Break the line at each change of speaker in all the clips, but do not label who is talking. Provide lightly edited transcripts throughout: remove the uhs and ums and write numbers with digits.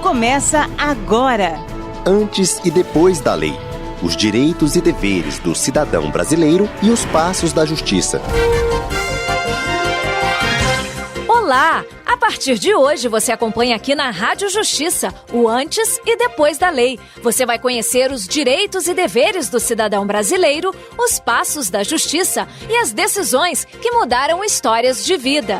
começa agora.
Antes e depois da lei. Os direitos e deveres do cidadão brasileiro e os passos da justiça.
Olá! A partir de hoje você acompanha aqui na Rádio Justiça o Antes e Depois da Lei. Você vai conhecer os direitos e deveres do cidadão brasileiro, os passos da justiça e as decisões que mudaram histórias de vida.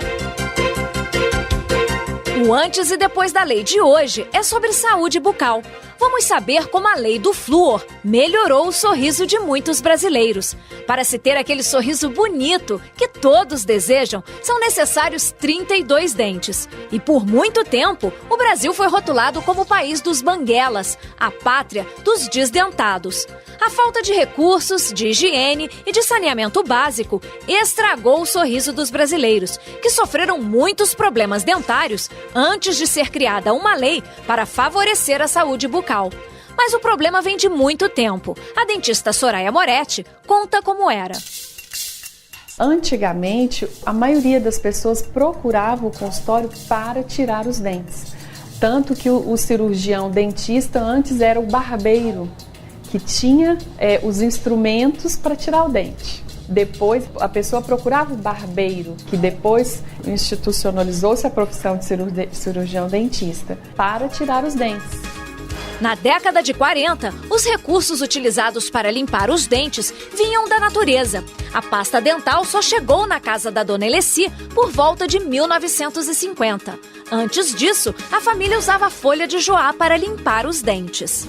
O Antes e Depois da Lei de hoje é sobre saúde bucal. Vamos saber como a lei do flúor melhorou o sorriso de muitos brasileiros. Para se ter aquele sorriso bonito que todos desejam, são necessários 32 dentes. E por muito tempo, o Brasil foi rotulado como o país dos banguelas, a pátria dos desdentados. A falta de recursos, de higiene e de saneamento básico estragou o sorriso dos brasileiros, que sofreram muitos problemas dentários antes de ser criada uma lei para favorecer a saúde bucal. Mas o problema vem de muito tempo. A dentista Soraya Moretti conta como era.
Antigamente, a maioria das pessoas procurava o consultório para tirar os dentes. Tanto que o cirurgião dentista antes era o barbeiro, que tinha os instrumentos para tirar o dente. Depois, a pessoa procurava o barbeiro, que depois institucionalizou-se a profissão de cirurgião dentista, para tirar os dentes.
Na década de 40, os recursos utilizados para limpar os dentes vinham da natureza. A pasta dental só chegou na casa da Dona Eleci por volta de 1950. Antes disso, a família usava a folha de joá para limpar os dentes.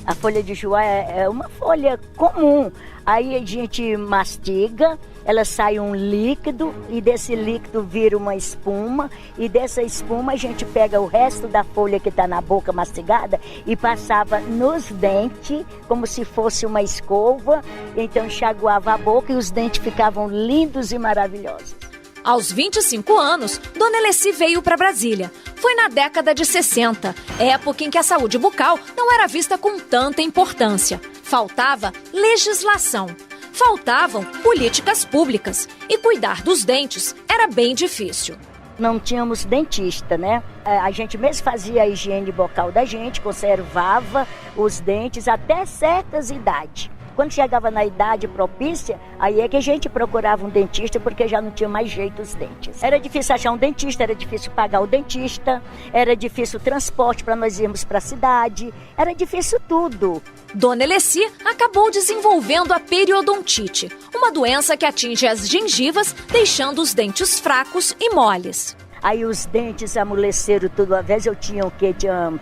A folha de joá é uma folha comum. Aí a gente mastiga, ela sai um líquido e desse líquido vira uma espuma. E dessa espuma a gente pega o resto da folha que está na boca mastigada e passava nos dentes como se fosse uma escova. Então enxaguava a boca e os dentes ficavam lindos e maravilhosos.
Aos 25 anos, Dona Eleci veio para Brasília. Foi na década de 60, época em que a saúde bucal não era vista com tanta importância. Faltava legislação, faltavam políticas públicas e cuidar dos dentes era bem difícil.
Não tínhamos dentista, né? A gente mesmo fazia a higiene bucal da gente, conservava os dentes até certas idades. Quando chegava na idade propícia, aí é que a gente procurava um dentista, porque já não tinha mais jeito os dentes. Era difícil achar um dentista, era difícil pagar o dentista, era difícil o transporte para nós irmos para a cidade, era difícil tudo.
Dona Eleci acabou desenvolvendo a periodontite, uma doença que atinge as gengivas, deixando os dentes fracos e moles.
Aí os dentes amoleceram tudo uma vez, eu tinha o quê? Tinha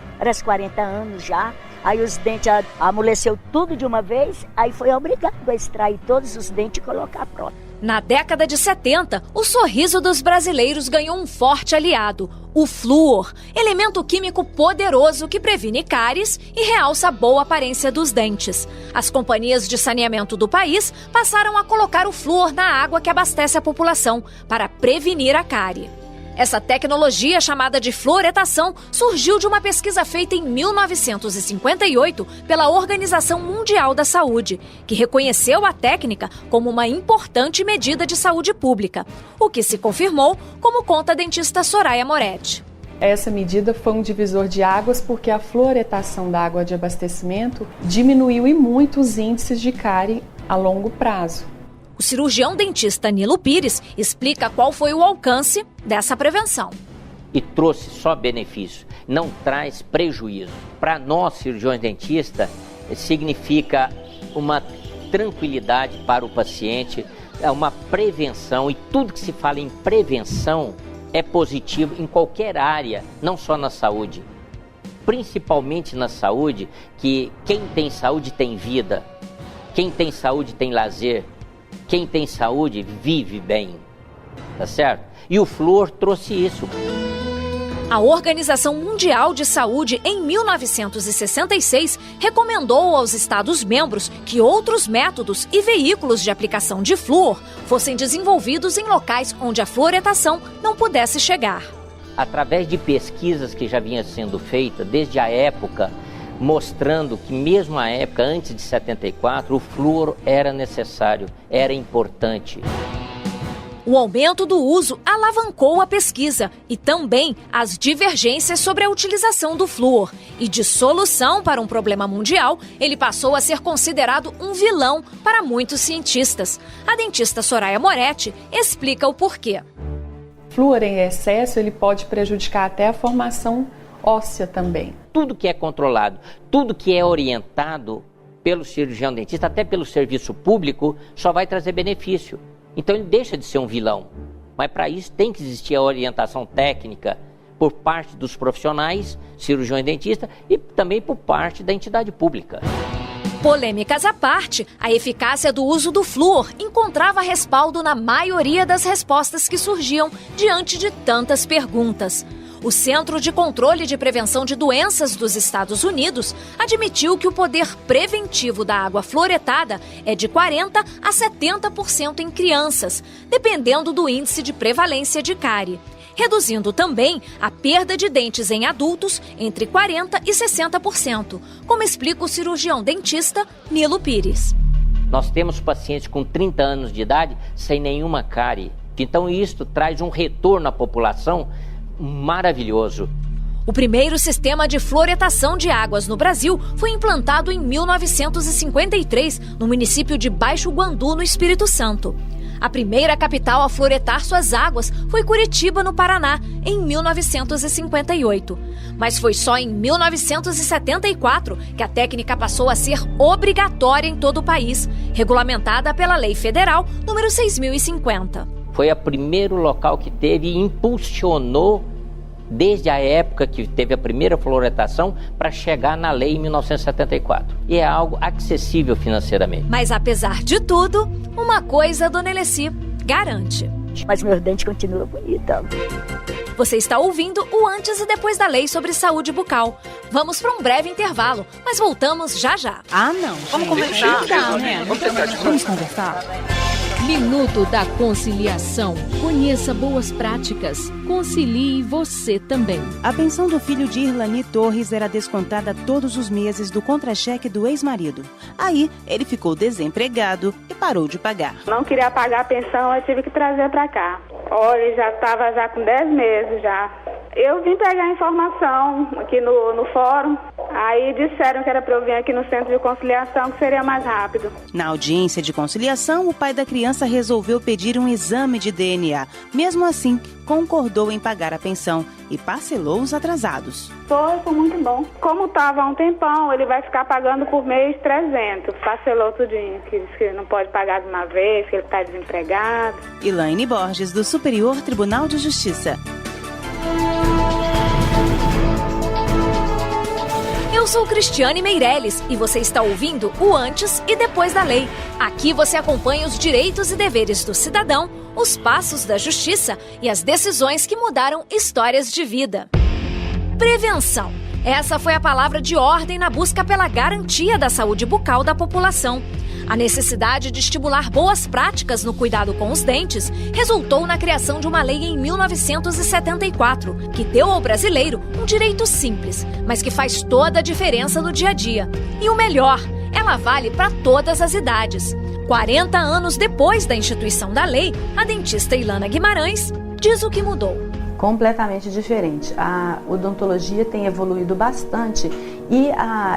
40 anos já. Aí os dentes amoleceu tudo de uma vez, aí foi obrigado a extrair todos os dentes e colocar prótese.
Na década de 70, o sorriso dos brasileiros ganhou um forte aliado, o flúor, elemento químico poderoso que previne cáries e realça a boa aparência dos dentes. As companhias de saneamento do país passaram a colocar o flúor na água que abastece a população para prevenir a cárie. Essa tecnologia, chamada de fluoretação, surgiu de uma pesquisa feita em 1958 pela Organização Mundial da Saúde, que reconheceu a técnica como uma importante medida de saúde pública, o que se confirmou, como conta a dentista Soraya Moretti.
Essa medida foi um divisor de águas porque a fluoretação da água de abastecimento diminuiu e muito os índices de cárie a longo prazo.
O cirurgião dentista Nilo Pires explica qual foi o alcance dessa prevenção.
E trouxe só benefício, não traz prejuízo. Para nós, cirurgiões dentistas, significa uma tranquilidade para o paciente, é uma prevenção, e tudo que se fala em prevenção é positivo em qualquer área, não só na saúde. Principalmente na saúde, que quem tem saúde tem vida, quem tem saúde tem lazer, quem tem saúde vive bem, tá certo? E o flúor trouxe isso.
A Organização Mundial de Saúde, em 1966, recomendou aos Estados-membros que outros métodos e veículos de aplicação de flúor fossem desenvolvidos em locais onde a fluoretação não pudesse chegar.
Através de pesquisas que já vinham sendo feitas desde a época, mostrando que mesmo a época, antes de 74, o flúor era necessário, era importante.
O aumento do uso alavancou a pesquisa e também as divergências sobre a utilização do flúor. E de solução para um problema mundial, ele passou a ser considerado um vilão para muitos cientistas. A dentista Soraya Moretti explica o porquê.
Flúor em excesso, ele pode prejudicar até a formação óssea também.
Tudo que é controlado, tudo que é orientado pelo cirurgião dentista, até pelo serviço público, só vai trazer benefício. Então ele deixa de ser um vilão. Mas para isso tem que existir a orientação técnica por parte dos profissionais, cirurgiões dentistas, e também por parte da entidade pública.
Polêmicas à parte, a eficácia do uso do flúor encontrava respaldo na maioria das respostas que surgiam diante de tantas perguntas. O Centro de Controle de Prevenção de Doenças dos Estados Unidos admitiu que o poder preventivo da água fluoretada é de 40% a 70% em crianças, dependendo do índice de prevalência de cárie, reduzindo também a perda de dentes em adultos entre 40% e 60%, como explica o cirurgião dentista Nilo Pires.
Nós temos pacientes com 30 anos de idade sem nenhuma cárie, então isso traz um retorno à população maravilhoso.
O primeiro sistema de fluoretação de águas no Brasil foi implantado em 1953, no município de Baixo Guandu, no Espírito Santo. A primeira capital a fluoretar suas águas foi Curitiba, no Paraná, em 1958. Mas foi só em 1974 que a técnica passou a ser obrigatória em todo o país, regulamentada pela Lei Federal número 6.050.
Foi o primeiro local que teve e impulsionou desde a época que teve a primeira fluoretação para chegar na lei em 1974. E é algo acessível financeiramente.
Mas apesar de tudo, uma coisa, dona Eleci garante.
Mas meu dente continua bonito.
Você está ouvindo o Antes e Depois da Lei sobre Saúde Bucal. Vamos para um breve intervalo, mas voltamos já já.
Ah, não. Vamos conversar? Vamos conversar?
Minuto da Conciliação. Conheça boas práticas. Concilie você também.
A pensão do filho de Irlani Torres era descontada todos os meses do contra-cheque do ex-marido. Aí, ele ficou desempregado e parou de pagar.
Não queria pagar a pensão, eu tive que trazer para cá. Olha, já estava com 10 meses já. Eu vim pegar a informação aqui no fórum, aí disseram que era para eu vir aqui no Centro de Conciliação, que seria mais rápido.
Na audiência de conciliação, o pai da criança resolveu pedir um exame de DNA. Mesmo assim, concordou em pagar a pensão e parcelou os atrasados.
Foi muito bom. Como estava há um tempão, ele vai ficar pagando por mês 300. Parcelou tudinho, que disse que não pode pagar de uma vez, que ele está desempregado.
Elaine Borges, do Superior Tribunal de Justiça.
Eu sou Cristiane Meirelles e você está ouvindo o Antes e Depois da Lei. Aqui você acompanha os direitos e deveres do cidadão, os passos da justiça e as decisões que mudaram histórias de vida. Prevenção. Essa foi a palavra de ordem na busca pela garantia da saúde bucal da população. A necessidade de estimular boas práticas no cuidado com os dentes resultou na criação de uma lei em 1974, que deu ao brasileiro um direito simples, mas que faz toda a diferença no dia a dia. E o melhor, ela vale para todas as idades. 40 anos depois da instituição da lei, a dentista Ilana Guimarães diz o que mudou.
Completamente diferente. A odontologia tem evoluído bastante e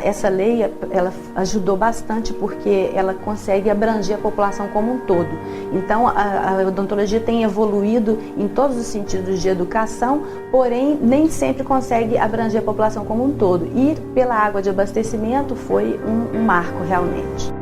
essa lei ela ajudou bastante porque ela consegue abranger a população como um todo. Então a odontologia tem evoluído em todos os sentidos de educação, porém nem sempre consegue abranger a população como um todo. E pela água de abastecimento foi um marco realmente.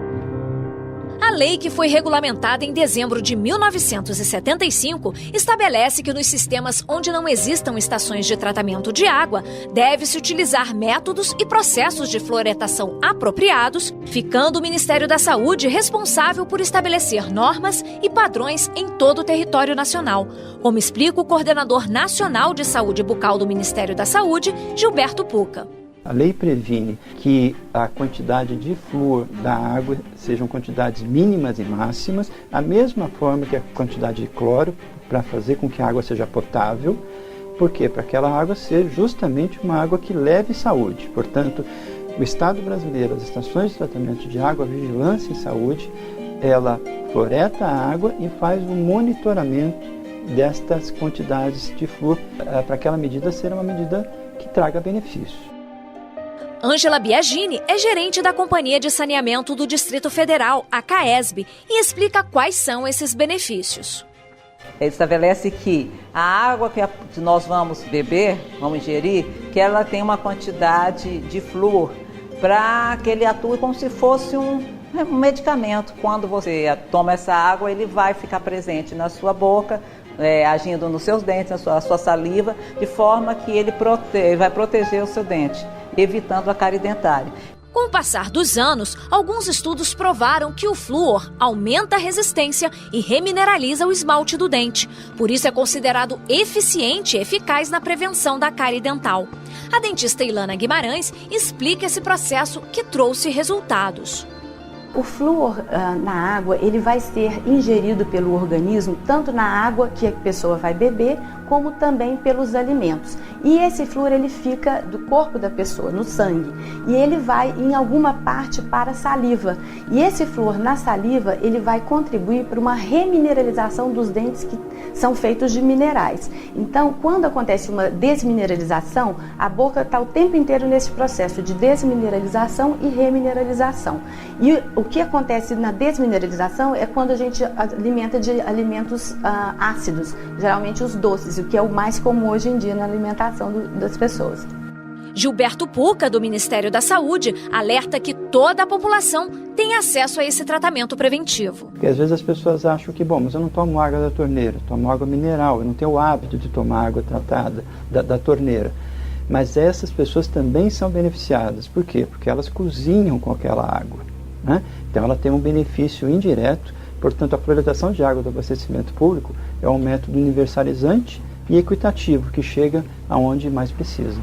A lei, que foi regulamentada em dezembro de 1975, estabelece que nos sistemas onde não existam estações de tratamento de água, deve-se utilizar métodos e processos de fluoretação apropriados, ficando o Ministério da Saúde responsável por estabelecer normas e padrões em todo o território nacional, como explica o coordenador nacional de saúde bucal do Ministério da Saúde, Gilberto Pucca.
A lei previne que a quantidade de flúor da água sejam quantidades mínimas e máximas, a mesma forma que a quantidade de cloro, para fazer com que a água seja potável. Por quê? Para aquela água ser justamente uma água que leve saúde. Portanto, o Estado brasileiro, as estações de tratamento de água, a vigilância em saúde, ela floreta a água e faz um monitoramento destas quantidades de flúor para aquela medida ser uma medida que traga benefício.
Ângela Biagini é gerente da Companhia de Saneamento do Distrito Federal, a CAESB, e explica quais são esses benefícios.
Ele estabelece que a água que nós vamos beber, vamos ingerir, que ela tem uma quantidade de flúor para que ele atue como se fosse um medicamento. Quando você toma essa água, ele vai ficar presente na sua boca, agindo nos seus dentes, na sua saliva, de forma que ele vai proteger o seu dente, evitando a cárie dentária.
Com o passar dos anos, alguns estudos provaram que o flúor aumenta a resistência e remineraliza o esmalte do dente. Por isso é considerado eficiente e eficaz na prevenção da cárie dental. A dentista Ilana Guimarães explica esse processo que trouxe resultados.
O flúor na água, ele vai ser ingerido pelo organismo, tanto na água que a pessoa vai beber, como também pelos alimentos. E esse flúor, ele fica do corpo da pessoa, no sangue, e ele vai em alguma parte para a saliva. E esse flúor na saliva, ele vai contribuir para uma remineralização dos dentes que são feitos de minerais. Então, quando acontece uma desmineralização, a boca está o tempo inteiro nesse processo de desmineralização e remineralização. E o que acontece na desmineralização é quando a gente alimenta de alimentos ácidos, geralmente os doces, o que é o mais comum hoje em dia na alimentação das pessoas.
Gilberto Puca, do Ministério da Saúde, alerta que toda a população tem acesso a esse tratamento preventivo.
Porque às vezes as pessoas acham que, mas eu não tomo água da torneira, eu tomo água mineral, eu não tenho o hábito de tomar água tratada da torneira. Mas essas pessoas também são beneficiadas. Por quê? Porque elas cozinham com aquela água, né? Então ela tem um benefício indireto. Portanto, a fluoridação de água do abastecimento público é um método universalizante e equitativo que chega aonde mais precisa.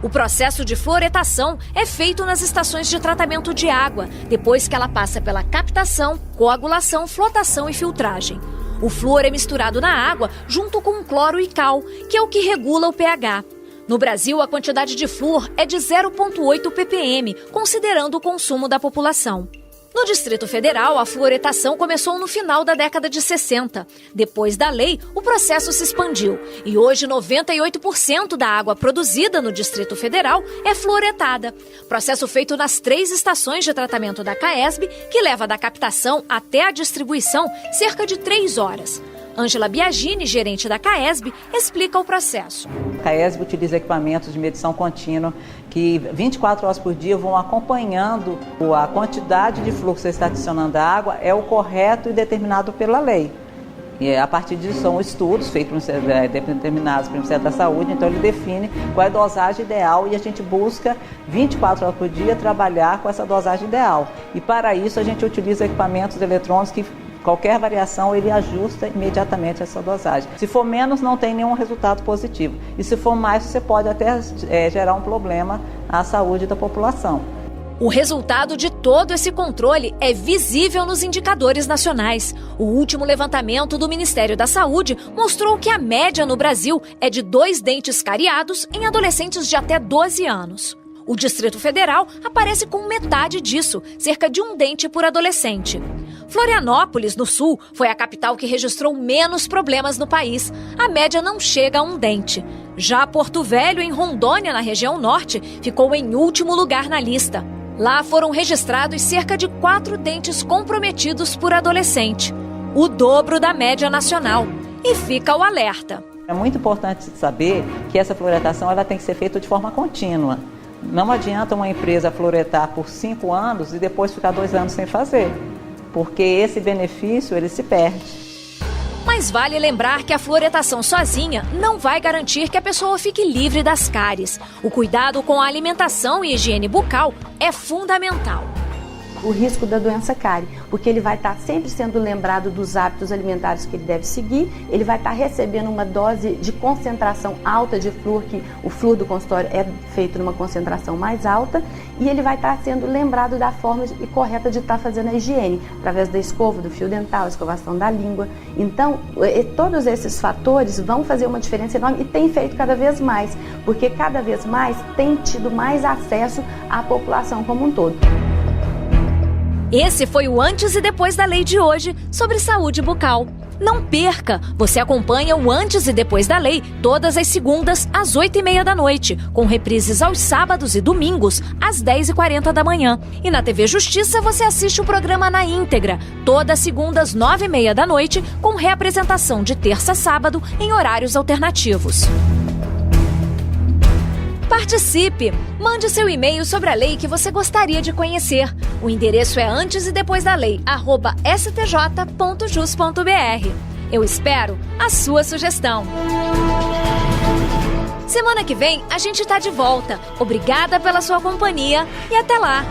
O processo de fluoretação é feito nas estações de tratamento de água, depois que ela passa pela captação, coagulação, flotação e filtragem. O flúor é misturado na água junto com cloro e cal, que é o que regula o pH. No Brasil, a quantidade de flúor é de 0,8 ppm, considerando o consumo da população. No Distrito Federal, a fluoretação começou no final da década de 60. Depois da lei, o processo se expandiu e hoje 98% da água produzida no Distrito Federal é fluoretada. Processo feito nas 3 estações de tratamento da CAESB, que leva da captação até a distribuição cerca de 3 horas. Ângela Biagini, gerente da CAESB, explica o processo.
A CAESB utiliza equipamentos de medição contínua que 24 horas por dia vão acompanhando a quantidade de fluxo que está adicionando à água, é o correto e determinado pela lei. E a partir disso são estudos feitos determinados pelo Ministério da Saúde, então ele define qual é a dosagem ideal e a gente busca 24 horas por dia trabalhar com essa dosagem ideal. E para isso a gente utiliza equipamentos eletrônicos que qualquer variação, ele ajusta imediatamente essa dosagem. Se for menos, não tem nenhum resultado positivo. E se for mais, você pode até gerar um problema à saúde da população.
O resultado de todo esse controle é visível nos indicadores nacionais. O último levantamento do Ministério da Saúde mostrou que a média no Brasil é de 2 dentes cariados em adolescentes de até 12 anos. O Distrito Federal aparece com metade disso, cerca de 1 dente por adolescente. Florianópolis, no sul, foi a capital que registrou menos problemas no país. A média não chega a 1 dente. Já Porto Velho, em Rondônia, na região norte, ficou em último lugar na lista. Lá foram registrados cerca de 4 dentes comprometidos por adolescente, o dobro da média nacional. E fica o alerta.
É muito importante saber que essa fluoretação ela tem que ser feita de forma contínua. Não adianta uma empresa fluoretar por 5 anos e depois ficar 2 anos sem fazer, porque esse benefício ele se perde.
Mas vale lembrar que a fluoretação sozinha não vai garantir que a pessoa fique livre das cáries. O cuidado com a alimentação e higiene bucal é fundamental.
O risco da doença cárie, porque ele vai estar sempre sendo lembrado dos hábitos alimentares que ele deve seguir, ele vai estar recebendo uma dose de concentração alta de flúor, que o flúor do consultório é feito numa concentração mais alta, e ele vai estar sendo lembrado da forma correta de estar fazendo a higiene, através da escova, do fio dental, escovação da língua. Então, todos esses fatores vão fazer uma diferença enorme e tem feito cada vez mais, porque cada vez mais tem tido mais acesso à população como um todo.
Esse foi o Antes e Depois da Lei de hoje sobre saúde bucal. Não perca! Você acompanha o Antes e Depois da Lei todas as segundas às 8h30 da noite, com reprises aos sábados e domingos às 10h40 da manhã. E na TV Justiça você assiste o programa na íntegra, todas segundas às 9h30 da noite, com reapresentação de terça a sábado em horários alternativos. Participe! Mande seu e-mail sobre a lei que você gostaria de conhecer. O endereço é antesedepósdalei@stj.jus.br. Eu espero a sua sugestão. Semana que vem a gente está de volta. Obrigada pela sua companhia e até lá!